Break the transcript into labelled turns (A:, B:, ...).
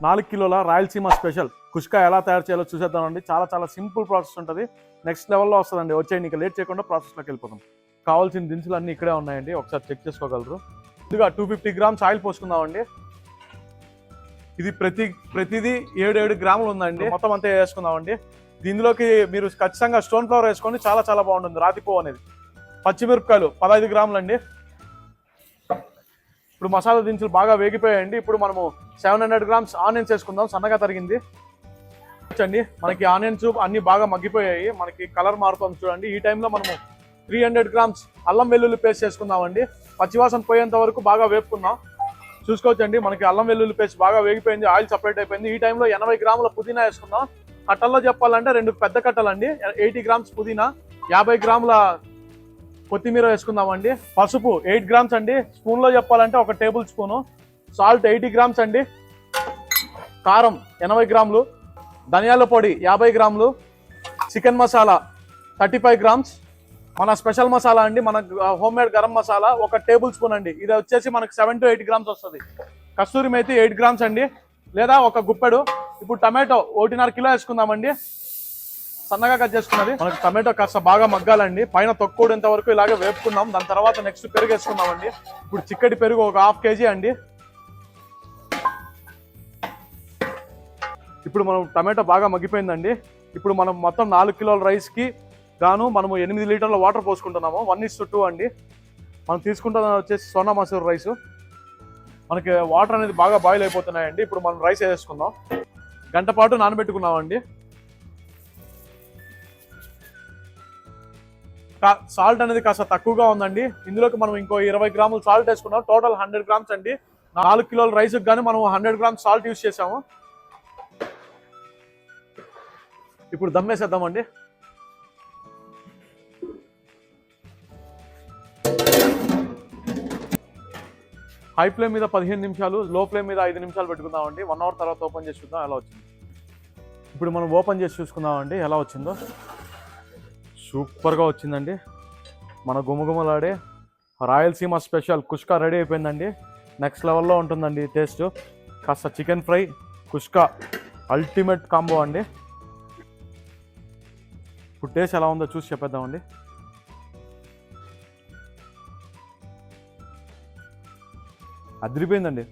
A: 4 కిలోల రాయలసీమ స్పెషల్ కుష్కా ఎలా తయారు చేయాలో చూసేద్దామండి. చాలా చాలా సింపుల్ ప్రాసెస్ ఉంటుంది. నెక్స్ట్ లెవెల్లో వస్తుందండి. వచ్చేయండి, ఇంకా లేట్ చేయకుండా ప్రాసెస్లోకి వెళ్ళిపోతాం. కావాల్సిన దినుసులు అన్నీ ఇక్కడే ఉన్నాయండి, ఒకసారి చెక్ చేసుకోగలరు. ఇదిగా 250 గ్రామ్స్ ఆయిల్ పోసుకుందామండి. ఇది ప్రతిదీ 7 గ్రాములు ఉందండి. మొత్తం అంతా వేసుకుందామండి. దీనిలోకి మీరు ఖచ్చితంగా స్టోన్ ఫ్లవర్ వేసుకోండి, చాలా చాలా బాగుంటుంది రాతిపువ్వు అనేది. పచ్చిమిరపకాయలు 15 గ్రాములు అండి. ఇప్పుడు మసాలా దినుసులు బాగా వేగిపోయాయండి. ఇప్పుడు మనము 700 గ్రామ్స్ ఆనియన్స్ వేసుకుందాం, సన్నగా తరిగింది. చూడండి, మనకి ఆనియన్స్ అన్ని బాగా మగ్గిపోయాయి, మనకి కలర్ మారుతుంది చూడండి. ఈ టైంలో మనము 300 గ్రామ్స్ అల్లం వెల్లుల్లి పేస్ట్ చేసుకుందామండి. పచ్చివాసన పోయేంత వరకు బాగా వేపుకుందాం. చూసుకోవచ్చండి, మనకి అల్లం వెల్లుల్లి పేస్ట్ బాగా వేగిపోయింది, ఆయిల్ సపరేట్ అయిపోయింది. ఈ టైంలో 80 గ్రాముల పుదీనా వేసుకుందాం. కట్టల్లో చెప్పాలంటే 2 పెద్ద కట్టలండి. 80 గ్రామ్స్ పుదీనా, 50 గ్రాముల కొత్తిమీర వేసుకుందామండి. పసుపు 8 గ్రామ్స్ అండి. స్పూన్లో చెప్పాలంటే 1 టేబుల్ స్పూను. సాల్ట్ 80 గ్రామ్స్ అండి. కారం 80 గ్రాములు. ధనియాల పొడి 50 గ్రాములు. Chicken masala 35 grams. మన స్పెషల్ మసాలా అండి, మన home made garam masala 1 table spoon అండి. ఇది వచ్చేసి మనకు 7 to 8 గ్రామ్స్ వస్తుంది. కస్తూరి మేతి 8 గ్రామ్స్ అండి, లేదా 1 గుప్పెడు. ఇప్పుడు టమాటో 1.5 కిలో వేసుకుందామండి, సన్నగా కట్ చేసుకున్నది. మనకి టమాటో కాస్త బాగా మగ్గాలండి, పైన తొక్కుడంత వరకు ఇలాగే వేపుకుందాం. దాని తర్వాత నెక్స్ట్ పెరుగు వేసుకుందామండి. ఇప్పుడు చిక్కటి పెరుగు 1 ½ కేజీ అండి. ఇప్పుడు మనం టమాటో బాగా మగ్గిపోయిందండి. ఇప్పుడు మనం మొత్తం 4 కిలోల రైస్కి గాను మనము 8 లీటర్ల వాటర్ పోసుకుంటున్నాము. 1:2 అండి. మనం తీసుకుంటున్న వచ్చేసి సోనా మసూర్ రైసు. మనకి వాటర్ అనేది బాగా బాయిల్ అయిపోతున్నాయండి. ఇప్పుడు మనం రైస్ వేసుకుందాం. గంట పాటు నానబెట్టుకున్నామండి. సాల్ట్ అనేది కాస్త తక్కువగా ఉందండి. ఇందులోకి మనం ఇంకో 20 గ్రాములు సాల్ట్ వేసుకున్నాం. టోటల్ 100 గ్రామ్స్ అండి. 4 కిలోల రైస్కి కానీ మనం 100 గ్రామ్స్ సాల్ట్ యూజ్ చేసాము. ఇప్పుడు దమ్ వేసేద్దామండి. హై ఫ్లేమ్ మీద 15 నిమిషాలు, లో ఫ్లేమ్ మీద 5 నిమిషాలు పెట్టుకుందామండి. 1 అవర్ తర్వాత ఓపెన్ చేసి చూద్దాం ఎలా వచ్చింది. ఇప్పుడు మనం ఓపెన్ చేసి చూసుకుందామండి ఎలా వచ్చిందో. సూపర్గా వచ్చిందండి. మన గుమగుమలాడే రాయలసీమ స్పెషల్ కుష్కా రెడీ అయిపోయిందండి. నెక్స్ట్ లెవెల్లో ఉంటుందండి టేస్ట్. కాస్త చికెన్ ఫ్రై, కుష్కా అల్టిమేట్ కాంబో అండి. ఇప్పుడు టేస్ట్ ఎలా ఉందో చూసి చెప్పేద్దామండి. అదిరిపోయిందండి.